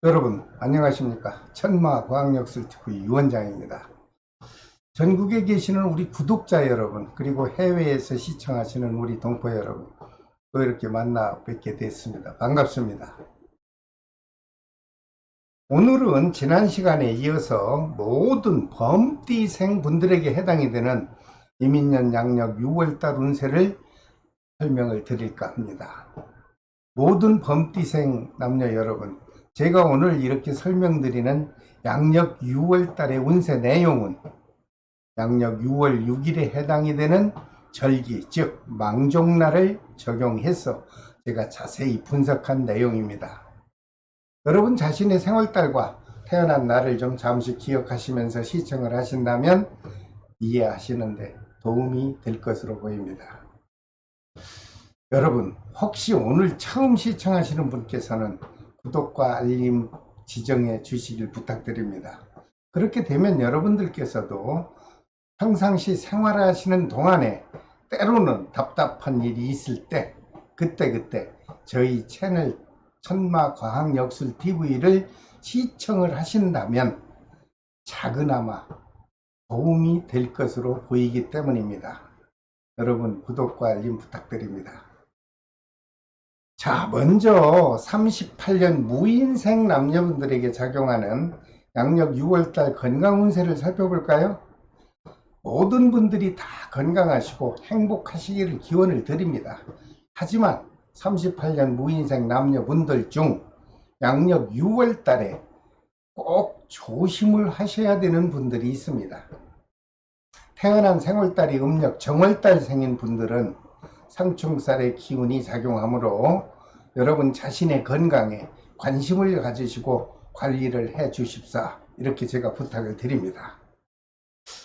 여러분 안녕하십니까. 천마과학역술TV 유원장입니다. 전국에 계시는 우리 구독자 여러분, 그리고 해외에서 시청하시는 우리 동포 여러분, 또 이렇게 만나 뵙게 됐습니다. 반갑습니다. 오늘은 지난 시간에 이어서 모든 범띠생 분들에게 해당이 되는 이민년 양력 6월달 운세를 설명을 드릴까 합니다. 모든 범띠생 남녀 여러분, 제가 오늘 이렇게 설명드리는 양력 6월달의 운세 내용은 양력 6월 6일에 해당이 되는 절기, 즉 망종날을 적용해서 제가 자세히 분석한 내용입니다. 여러분 자신의 생월달과 태어난 날을 좀 잠시 기억하시면서 시청을 하신다면 이해하시는데 도움이 될 것으로 보입니다. 여러분 혹시 오늘 처음 시청하시는 분께서는 구독과 알림 지정해 주시길 부탁드립니다. 그렇게 되면 여러분들께서도 평상시 생활하시는 동안에 때로는 답답한 일이 있을 때 그때그때 저희 채널 천마과학역술TV를 시청을 하신다면 작은아마 도움이 될 것으로 보이기 때문입니다. 여러분 구독과 알림 부탁드립니다. 자, 먼저 38년 무인생 남녀분들에게 작용하는 양력 6월달 건강운세를 살펴볼까요? 모든 분들이 다 건강하시고 행복하시기를 기원을 드립니다. 하지만 38년 무인생 남녀분들 중 양력 6월달에 꼭 조심을 하셔야 되는 분들이 있습니다. 태어난 생월달이 음력 정월달 생인 분들은 상충살의 기운이 작용하므로 여러분 자신의 건강에 관심을 가지시고 관리를 해 주십사, 이렇게 제가 부탁을 드립니다.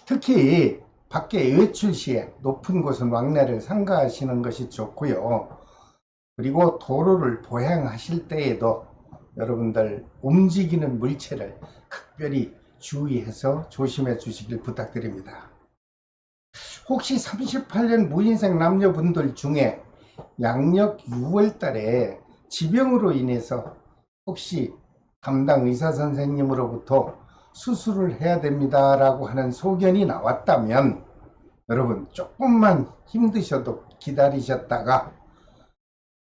특히 밖에 외출 시에 높은 곳은 왕래를 삼가하시는 것이 좋고요. 그리고 도로를 보행하실 때에도 여러분들 움직이는 물체를 각별히 주의해서 조심해 주시길 부탁드립니다. 혹시 38년 무인생 남녀분들 중에 양력 6월 달에 지병으로 인해서 혹시 담당 의사 선생님으로부터 수술을 해야 됩니다 라고 하는 소견이 나왔다면 여러분 조금만 힘드셔도 기다리셨다가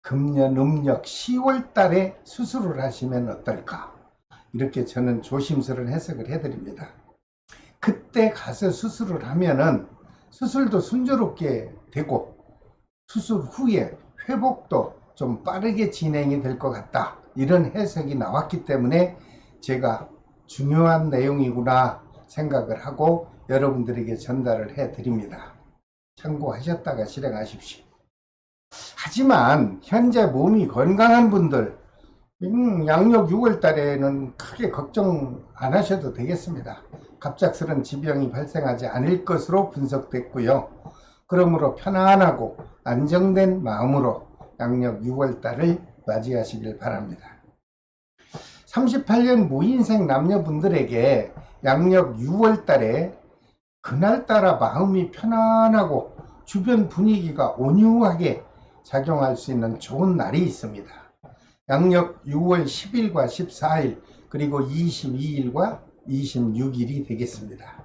금년 음력 10월 달에 수술을 하시면 어떨까, 이렇게 저는 조심스러운 해석을 해드립니다. 그때 가서 수술을 하면은 수술도 순조롭게 되고 수술 후에 회복도 좀 빠르게 진행이 될 것 같다, 이런 해석이 나왔기 때문에 제가 중요한 내용이구나 생각을 하고 여러분들에게 전달을 해 드립니다. 참고하셨다가 실행하십시오. 하지만 현재 몸이 건강한 분들 양력 6월 달에는 크게 걱정 안 하셔도 되겠습니다. 갑작스런 지병이 발생하지 않을 것으로 분석됐고요. 그러므로 편안하고 안정된 마음으로 양력 6월 달을 맞이하시길 바랍니다. 38년 무인생 남녀분들에게 양력 6월 달에 그날따라 마음이 편안하고 주변 분위기가 온유하게 작용할 수 있는 좋은 날이 있습니다. 양력 6월 10일과 14일 그리고 22일과 26일이 되겠습니다.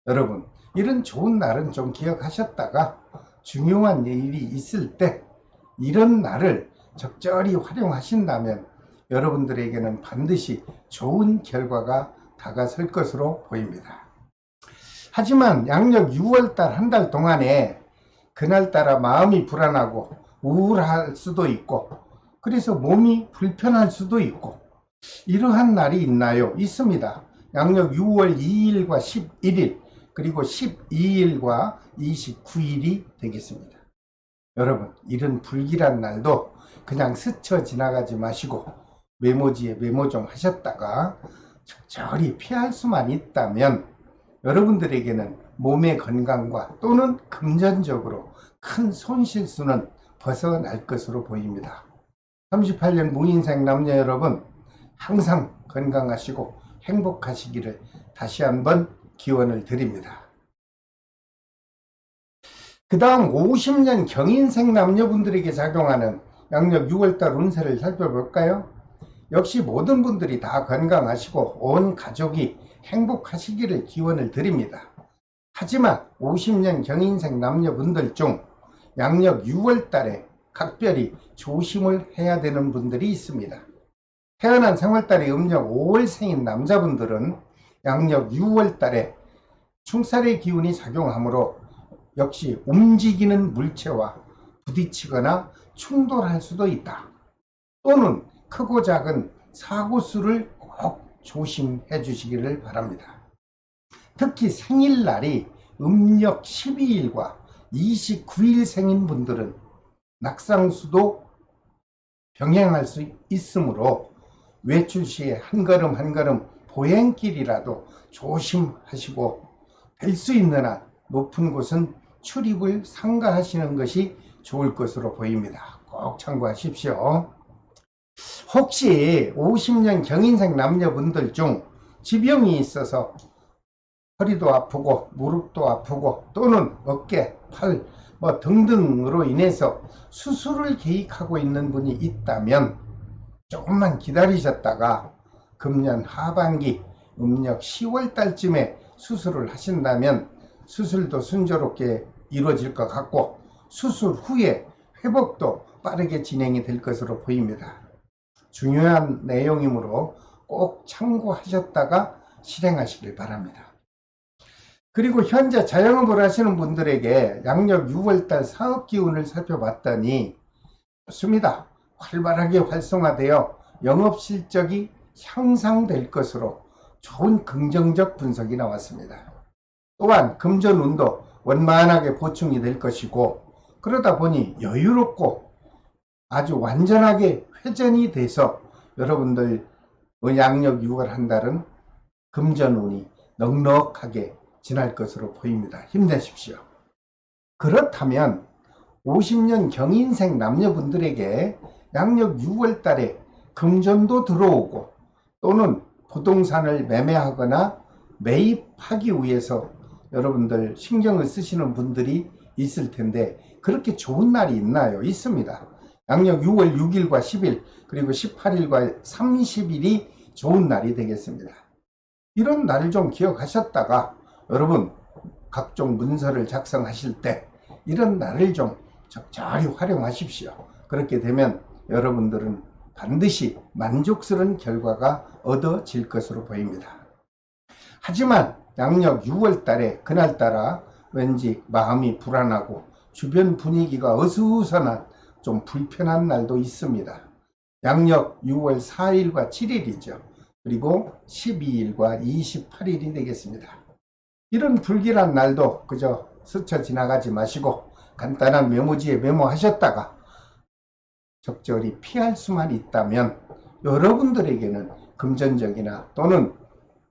여러분 이런 좋은 날은 좀 기억하셨다가 중요한 일이 있을 때 이런 날을 적절히 활용하신다면 여러분들에게는 반드시 좋은 결과가 다가설 것으로 보입니다. 하지만 양력 6월달 한 달 동안에 그날따라 마음이 불안하고 우울할 수도 있고 그래서 몸이 불편할 수도 있고 이러한 날이 있나요? 있습니다. 양력 6월 2일과 11일 그리고 12일과 29일이 되겠습니다. 여러분 이런 불길한 날도 그냥 스쳐 지나가지 마시고 메모지에 메모 좀 하셨다가 적절히 피할 수만 있다면 여러분들에게는 몸의 건강과 또는 금전적으로 큰 손실수는 벗어날 것으로 보입니다. 38년 무인생 남녀 여러분 항상 건강하시고 행복하시기를 다시 한번 기원을 드립니다. 그 다음 50년 경인생 남녀분들에게 작용하는 양력 6월달 운세를 살펴볼까요? 역시 모든 분들이 다 건강하시고 온 가족이 행복하시기를 기원을 드립니다. 하지만 50년 경인생 남녀분들 중 양력 6월 달에 각별히 조심을 해야 되는 분들이 있습니다. 태어난 3월달에 음력 5월생인 남자분들은 양력 6월달에 충살의 기운이 작용하므로 역시 움직이는 물체와 부딪히거나 충돌할 수도 있다. 또는 크고 작은 사고수를 꼭 조심해 주시기를 바랍니다. 특히 생일날이 음력 12일과 29일 생인 분들은 낙상수도 병행할 수 있으므로 외출 시에 한 걸음 한 걸음 보행길이라도 조심하시고 될 수 있는 한 높은 곳은 출입을 삼가하시는 것이 좋을 것으로 보입니다. 꼭 참고하십시오. 혹시 50년 경인생 남녀분들 중 지병이 있어서 허리도 아프고 무릎도 아프고 또는 어깨, 팔 등등으로 인해서 수술을 계획하고 있는 분이 있다면 조금만 기다리셨다가 금년 하반기 음력 10월 달쯤에 수술을 하신다면 수술도 순조롭게 이루어질 것 같고 수술 후에 회복도 빠르게 진행이 될 것으로 보입니다. 중요한 내용이므로 꼭 참고하셨다가 실행하시길 바랍니다. 그리고 현재 자영업을 하시는 분들에게 양력 6월달 사업기운을 살펴봤더니 좋습니다. 활발하게 활성화되어 영업실적이 향상될 것으로 좋은 긍정적 분석이 나왔습니다. 또한 금전운도 원만하게 보충이 될 것이고 그러다 보니 여유롭고 아주 완전하게 회전이 돼서 여러분들 양력 6월 한 달은 금전운이 넉넉하게 지날 것으로 보입니다. 힘내십시오. 그렇다면 50년 경인생 남녀분들에게 양력 6월 달에 금전도 들어오고 또는 부동산을 매매하거나 매입하기 위해서 여러분들 신경을 쓰시는 분들이 있을 텐데 그렇게 좋은 날이 있나요? 있습니다. 양력 6월 6일과 10일 그리고 18일과 30일이 좋은 날이 되겠습니다. 이런 날을 좀 기억하셨다가 여러분 각종 문서를 작성하실 때 이런 날을 좀 적절히 활용하십시오. 그렇게 되면 여러분들은 반드시 만족스러운 결과가 얻어질 것으로 보입니다. 하지만 양력 6월 달에 그날따라 왠지 마음이 불안하고 주변 분위기가 어수선한 좀 불편한 날도 있습니다. 양력 6월 4일과 7일이죠. 그리고 12일과 28일이 되겠습니다. 이런 불길한 날도 그저 스쳐 지나가지 마시고 간단한 메모지에 메모하셨다가 적절히 피할 수만 있다면 여러분들에게는 금전적이나 또는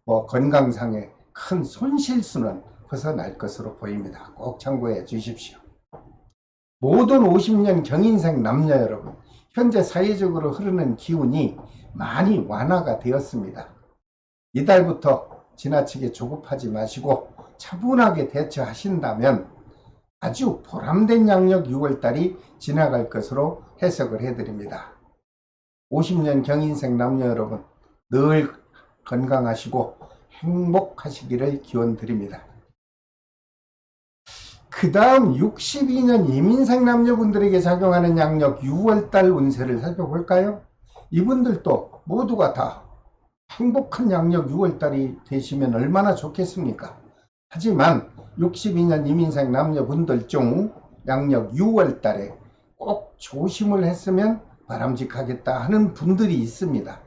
건강상의 큰 손실수는 벗어날 것으로 보입니다. 꼭 참고해 주십시오. 모든 50년 경인생 남녀 여러분, 현재 사회적으로 흐르는 기운이 많이 완화가 되었습니다. 이달부터 지나치게 조급하지 마시고 차분하게 대처하신다면 아주 보람된 양력 6월달이 지나갈 것으로 해석을 해드립니다. 50년 경인생 남녀 여러분 늘 건강하시고 행복하시기를 기원드립니다. 그 다음 62년 이민생 남녀분들에게 작용하는 양력 6월달 운세를 살펴볼까요? 이분들도 모두가 다 행복한 양력 6월달이 되시면 얼마나 좋겠습니까? 하지만 62년 이민생 남녀분들 중 양력 6월달에 꼭 조심을 했으면 바람직하겠다 하는 분들이 있습니다.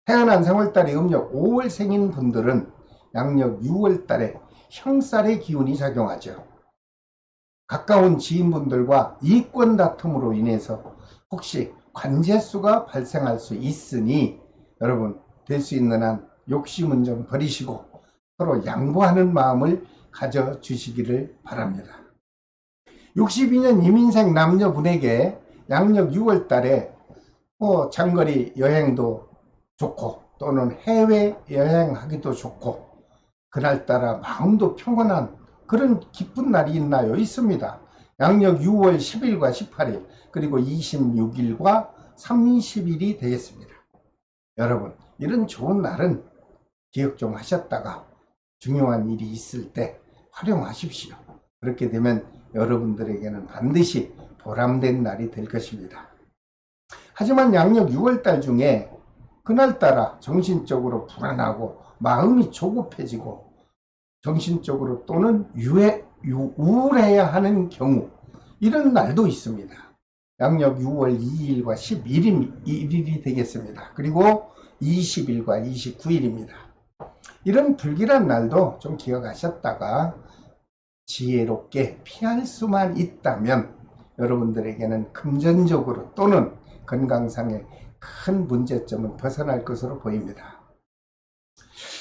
태어난 3월달에 음력 5월생인 분들은 양력 6월달에 형살의 기운이 작용하죠. 가까운 지인분들과 이권 다툼으로 인해서 혹시 관제수가 발생할 수 있으니 여러분 될 수 있는 한 욕심은 좀 버리시고 서로 양보하는 마음을 가져주시기를 바랍니다. 62년 이민생 남녀분에게 양력 6월 달에 장거리 여행도 좋고 또는 해외 여행하기도 좋고 그날따라 마음도 평온한 그런 기쁜 날이 있나요? 있습니다. 양력 6월 10일과 18일 그리고 26일과 30일이 되겠습니다. 여러분, 이런 좋은 날은 기억 좀 하셨다가 중요한 일이 있을 때 활용하십시오. 그렇게 되면 여러분들에게는 반드시 보람된 날이 될 것입니다. 하지만 양력 6월달 중에 그날따라 정신적으로 불안하고 마음이 조급해지고 정신적으로 또는 우울해야 하는 경우, 이런 날도 있습니다. 양력 6월 2일과 11일이 되겠습니다. 그리고 20일과 29일입니다. 이런 불길한 날도 좀 기억하셨다가 지혜롭게 피할 수만 있다면 여러분들에게는 금전적으로 또는 건강상의 큰 문제점은 벗어날 것으로 보입니다.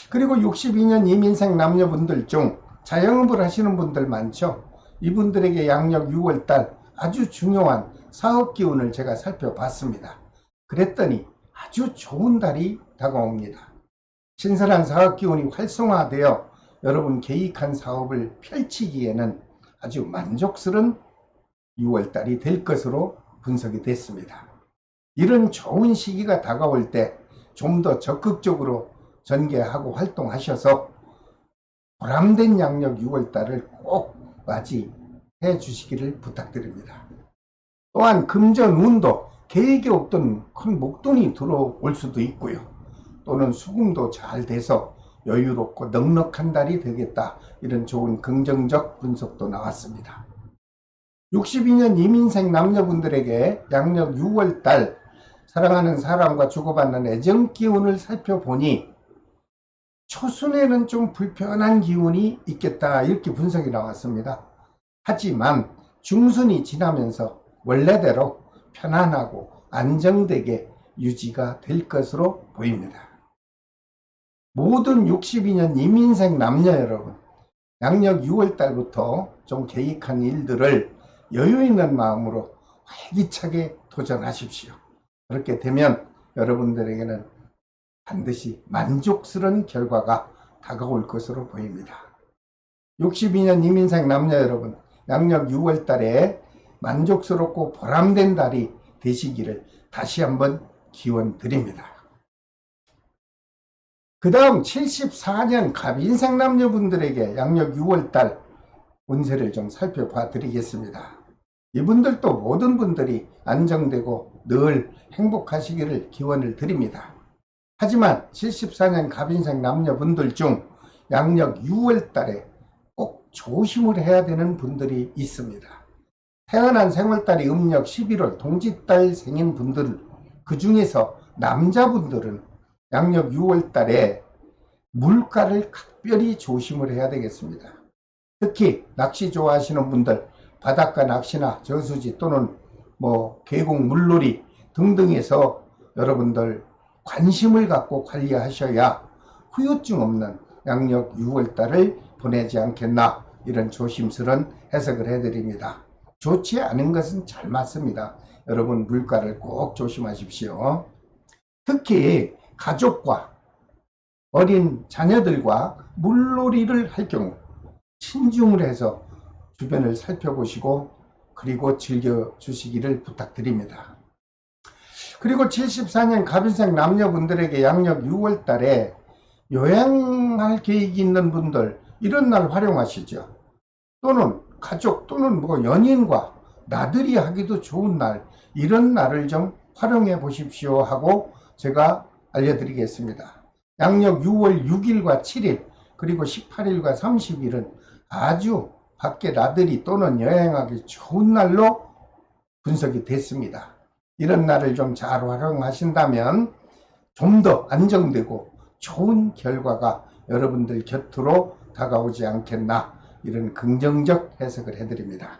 그리고 62년 이민생 남녀분들 중 자영업을 하시는 분들 많죠. 이분들에게 양력 6월달 아주 중요한 사업 기운을 제가 살펴봤습니다. 그랬더니 아주 좋은 달이 다가옵니다. 신선한 사업 기운이 활성화되어 여러분 계획한 사업을 펼치기에는 아주 만족스러운 6월달이 될 것으로 분석이 됐습니다. 이런 좋은 시기가 다가올 때 좀 더 적극적으로 전개하고 활동하셔서 보람된 양력 6월달을 꼭 맞이해 주시기를 부탁드립니다. 또한 금전운도 계획에 없던 큰 목돈이 들어올 수도 있고요. 또는 수금도 잘 돼서 여유롭고 넉넉한 달이 되겠다, 이런 좋은 긍정적 분석도 나왔습니다. 62년 이민생 남녀분들에게 양력 6월달 사랑하는 사람과 주고받는 애정 기운을 살펴보니 초순에는 좀 불편한 기운이 있겠다, 이렇게 분석이 나왔습니다. 하지만 중순이 지나면서 원래대로 편안하고 안정되게 유지가 될 것으로 보입니다. 모든 62년 이민생 남녀 여러분, 양력 6월달부터 좀 계획한 일들을 여유있는 마음으로 활기차게 도전하십시오. 그렇게 되면 여러분들에게는 반드시 만족스러운 결과가 다가올 것으로 보입니다. 62년 이민생 남녀 여러분, 양력 6월달에 만족스럽고 보람된 달이 되시기를 다시 한번 기원 드립니다. 그 다음 74년 갑인생 남녀분들에게 양력 6월달 운세를 좀 살펴봐 드리겠습니다. 이분들도 모든 분들이 안정되고 늘 행복하시기를 기원을 드립니다. 하지만 74년 갑인생 남녀분들 중 양력 6월달에 꼭 조심을 해야 되는 분들이 있습니다. 태어난 생월달이 음력 11월 동짓달 생인 분들, 그 중에서 남자분들은 양력 6월달에 물가를 각별히 조심을 해야 되겠습니다. 특히 낚시 좋아하시는 분들, 바닷가 낚시나 저수지 또는 계곡 물놀이 등등에서 여러분들 관심을 갖고 관리하셔야 후유증 없는 양력 6월달을 보내지 않겠나, 이런 조심스러운 해석을 해드립니다. 좋지 않은 것은 잘 맞습니다. 여러분 물가를 꼭 조심하십시오. 특히 가족과 어린 자녀들과 물놀이를 할 경우 신중을 해서 주변을 살펴보시고 그리고 즐겨주시기를 부탁드립니다. 그리고 74년 갑인생 남녀분들에게 양력 6월달에 여행할 계획이 있는 분들, 이런 날 활용하시죠. 또는 가족 또는 연인과 나들이 하기도 좋은 날, 이런 날을 좀 활용해 보십시오 하고 제가 알려드리겠습니다. 양력 6월 6일과 7일 그리고 18일과 30일은 아주 밖에 나들이 또는 여행하기 좋은 날로 분석이 됐습니다. 이런 날을 좀 잘 활용하신다면 좀 더 안정되고 좋은 결과가 여러분들 곁으로 다가오지 않겠나, 이런 긍정적 해석을 해드립니다.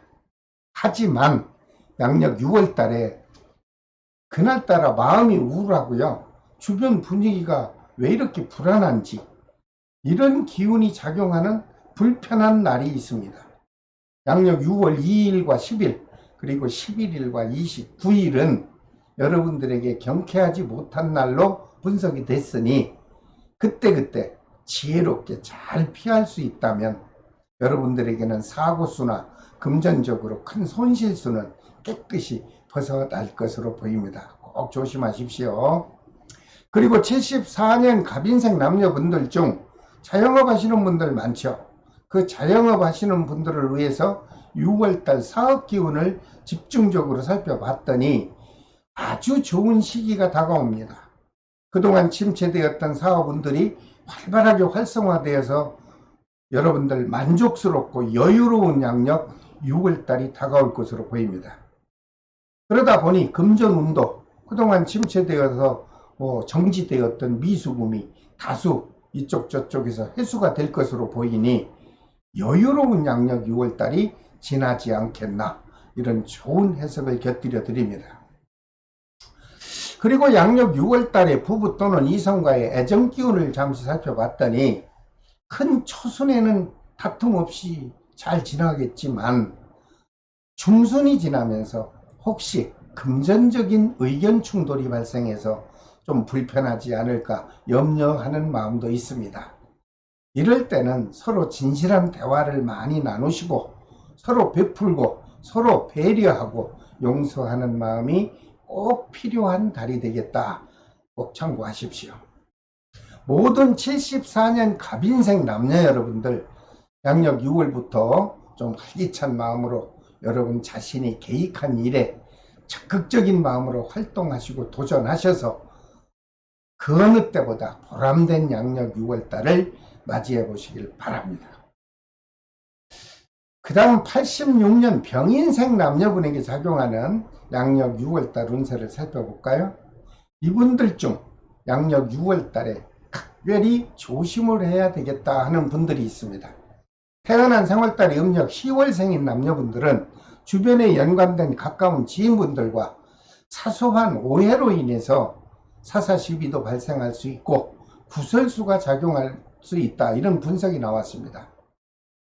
하지만 양력 6월 달에 그날따라 마음이 우울하고요, 주변 분위기가 왜 이렇게 불안한지, 이런 기운이 작용하는 불편한 날이 있습니다. 양력 6월 2일과 10일 그리고 11일과 29일은 여러분들에게 경쾌하지 못한 날로 분석이 됐으니 그때그때 지혜롭게 잘 피할 수 있다면 여러분들에게는 사고수나 금전적으로 큰 손실수는 깨끗이 벗어날 것으로 보입니다. 꼭 조심하십시오. 그리고 74년 갑인생 남녀분들 중 자영업 하시는 분들 많죠. 그 자영업 하시는 분들을 위해서 6월달 사업 기운을 집중적으로 살펴봤더니 아주 좋은 시기가 다가옵니다. 그동안 침체되었던 사업분들이 활발하게 활성화되어서 여러분들 만족스럽고 여유로운 양력 6월달이 다가올 것으로 보입니다. 그러다 보니 금전운도 그동안 침체되어서 정지되었던 미수금이 다수 이쪽 저쪽에서 해소가 될 것으로 보이니 여유로운 양력 6월달이 지나지 않겠나, 이런 좋은 해석을 곁들여 드립니다. 그리고 양력 6월달에 부부 또는 이성과의 애정 기운을 잠시 살펴봤더니 큰 초순에는 다툼 없이 잘 지나겠지만 중순이 지나면서 혹시 금전적인 의견 충돌이 발생해서 좀 불편하지 않을까 염려하는 마음도 있습니다. 이럴 때는 서로 진실한 대화를 많이 나누시고 서로 베풀고 서로 배려하고 용서하는 마음이 꼭 필요한 달이 되겠다. 꼭 참고하십시오. 모든 74년 갑인생 남녀 여러분들, 양력 6월부터 좀 활기찬 마음으로 여러분 자신이 계획한 일에 적극적인 마음으로 활동하시고 도전하셔서 그 어느 때보다 보람된 양력 6월달을 맞이해 보시길 바랍니다. 그 다음 86년 병인생 남녀분에게 작용하는 양력 6월달 운세를 살펴볼까요? 이분들 중 양력 6월달에 특별히 조심을 해야 되겠다 하는 분들이 있습니다. 태어난 생월달이 음력 10월생인 남녀분들은 주변에 연관된 가까운 지인분들과 사소한 오해로 인해서 사사시비도 발생할 수 있고 구설수가 작용할 수 있다, 이런 분석이 나왔습니다.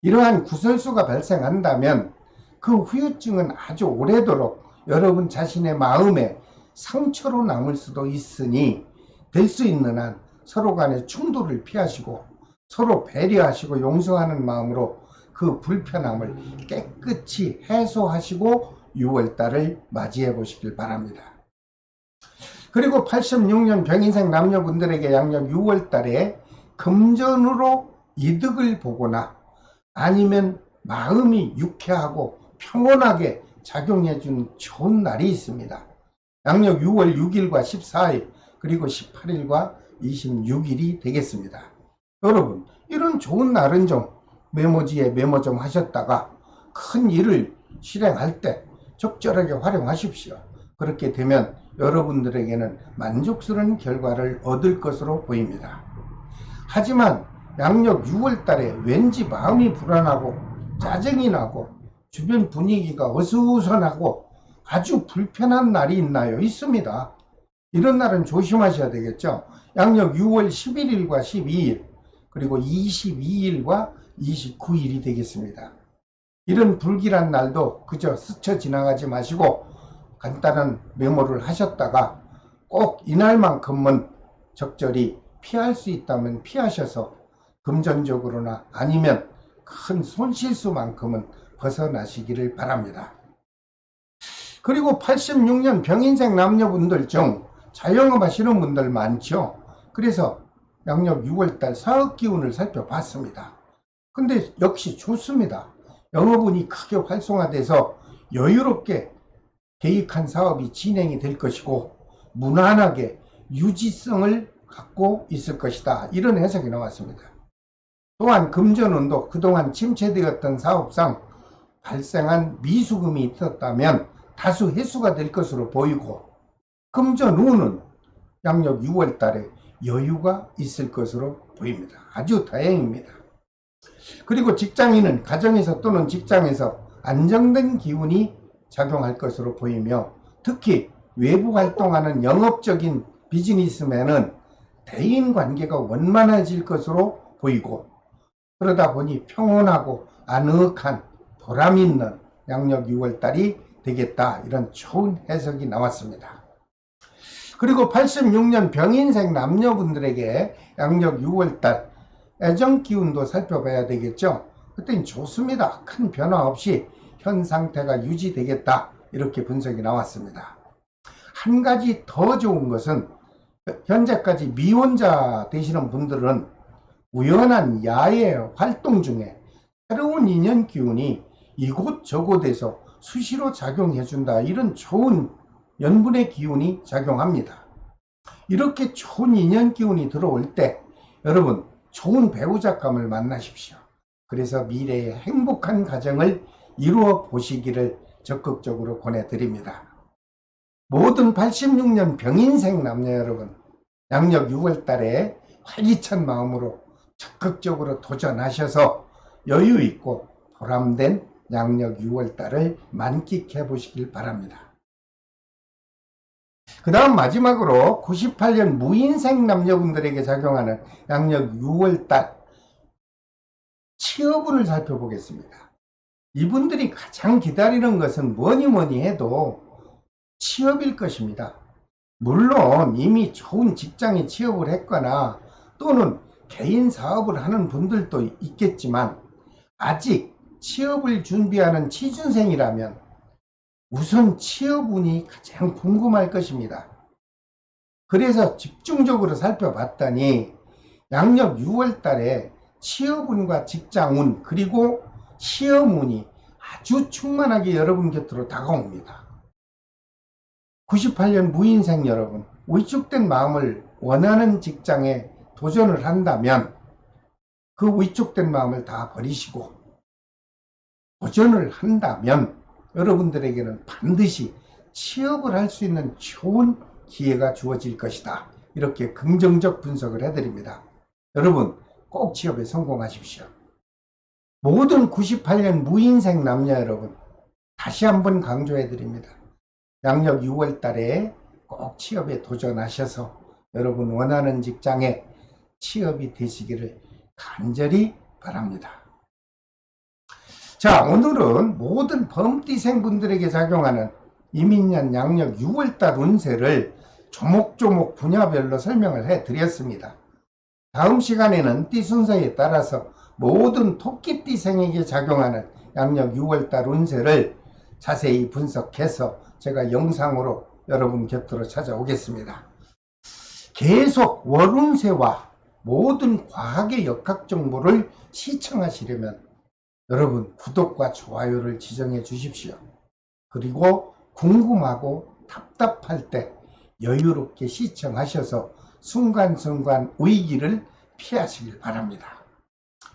이러한 구설수가 발생한다면 그 후유증은 아주 오래도록 여러분 자신의 마음에 상처로 남을 수도 있으니 될 수 있는 한 서로 간의 충돌을 피하시고 서로 배려하시고 용서하는 마음으로 그 불편함을 깨끗이 해소하시고 6월달을 맞이해 보시길 바랍니다. 그리고 86년 병인생 남녀분들에게 양력 6월달에 금전으로 이득을 보거나 아니면 마음이 유쾌하고 평온하게 작용해 준 좋은 날이 있습니다. 양력 6월 6일과 14일 그리고 18일과 26일이 되겠습니다. 여러분, 이런 좋은 날은 좀 메모지에 메모 좀 하셨다가 큰 일을 실행할 때 적절하게 활용하십시오. 그렇게 되면 여러분들에게는 만족스러운 결과를 얻을 것으로 보입니다. 하지만 양력 6월달에 왠지 마음이 불안하고 짜증이 나고 주변 분위기가 어수선하고 아주 불편한 날이 있나요? 있습니다. 이런 날은 조심하셔야 되겠죠. 양력 6월 11일과 12일 그리고 22일과 29일이 되겠습니다. 이런 불길한 날도 그저 스쳐 지나가지 마시고 간단한 메모를 하셨다가 꼭 이날만큼은 적절히 피할 수 있다면 피하셔서 금전적으로나 아니면 큰 손실수만큼은 벗어나시기를 바랍니다. 그리고 86년 병인생 남녀분들 중 자영업 하시는 분들 많죠. 그래서 양력 6월달 사업 기운을 살펴봤습니다. 근데 역시 좋습니다. 영업운이 크게 활성화돼서 여유롭게 계획한 사업이 진행이 될 것이고 무난하게 유지성을 갖고 있을 것이다, 이런 해석이 나왔습니다. 또한 금전운도 그동안 침체되었던 사업상 발생한 미수금이 있었다면 다수 해소가 될 것으로 보이고 금전운은 양력 6월달에 여유가 있을 것으로 보입니다. 아주 다행입니다. 그리고 직장인은 가정에서 또는 직장에서 안정된 기운이 작용할 것으로 보이며 특히 외부 활동하는 영업적인 비즈니스맨은 대인관계가 원만해질 것으로 보이고 그러다 보니 평온하고 아늑한 보람있는 양력 6월달이 되겠다, 이런 좋은 해석이 나왔습니다. 그리고 86년 병인생 남녀분들에게 양력 6월달 애정기운도 살펴봐야 되겠죠. 그때는 좋습니다. 큰 변화 없이 현 상태가 유지되겠다, 이렇게 분석이 나왔습니다. 한 가지 더 좋은 것은 현재까지 미혼자 되시는 분들은 우연한 야외 활동 중에 새로운 인연 기운이 이곳저곳에서 수시로 작용해준다. 이런 좋은 연분의 기운이 작용합니다. 이렇게 좋은 인연 기운이 들어올 때 여러분 좋은 배우자감을 만나십시오. 그래서 미래의 행복한 가정을 이루어 보시기를 적극적으로 권해드립니다. 모든 86년 병인생 남녀 여러분, 양력 6월달에 활기찬 마음으로 적극적으로 도전하셔서 여유 있고 보람된 양력 6월달을 만끽해 보시길 바랍니다. 그 다음 마지막으로 98년 무인생 남녀분들에게 작용하는 양력 6월달 취업운을 살펴보겠습니다. 이분들이 가장 기다리는 것은 뭐니 해도 취업일 것입니다. 물론 이미 좋은 직장에 취업을 했거나 또는 개인 사업을 하는 분들도 있겠지만 아직 취업을 준비하는 취준생이라면 우선 취업운이 가장 궁금할 것입니다. 그래서 집중적으로 살펴봤더니 양력 6월 달에 취업운과 직장운 그리고 시험운이 아주 충만하게 여러분 곁으로 다가옵니다. 98년 무인생 여러분, 위축된 마음을 원하는 직장에 도전을 한다면 그 위축된 마음을 다 버리시고 도전을 한다면 여러분들에게는 반드시 취업을 할 수 있는 좋은 기회가 주어질 것이다. 이렇게 긍정적 분석을 해드립니다. 여러분 꼭 취업에 성공하십시오. 모든 98년 무인생 남녀 여러분 다시 한번 강조해드립니다. 양력 6월 달에 꼭 취업에 도전하셔서 여러분 원하는 직장에 취업이 되시기를 간절히 바랍니다. 자, 오늘은 모든 범띠생 분들에게 작용하는 이민년 양력 6월달 운세를 조목조목 분야별로 설명을 해드렸습니다. 다음 시간에는 띠 순서에 따라서 모든 토끼띠생에게 작용하는 양력 6월달 운세를 자세히 분석해서 제가 영상으로 여러분 곁으로 찾아오겠습니다. 계속 월운세와 모든 과학의 역학 정보를 시청하시려면 여러분 구독과 좋아요를 지정해 주십시오. 그리고 궁금하고 답답할 때 여유롭게 시청하셔서 순간순간 위기를 피하시길 바랍니다.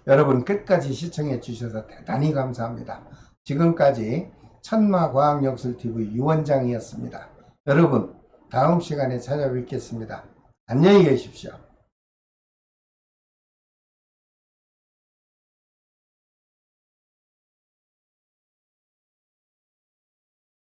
여러분 끝까지 시청해 주셔서 대단히 감사합니다. 지금까지 천마과학역술TV 유원장이었습니다. 여러분 다음 시간에 찾아뵙겠습니다. 안녕히 계십시오.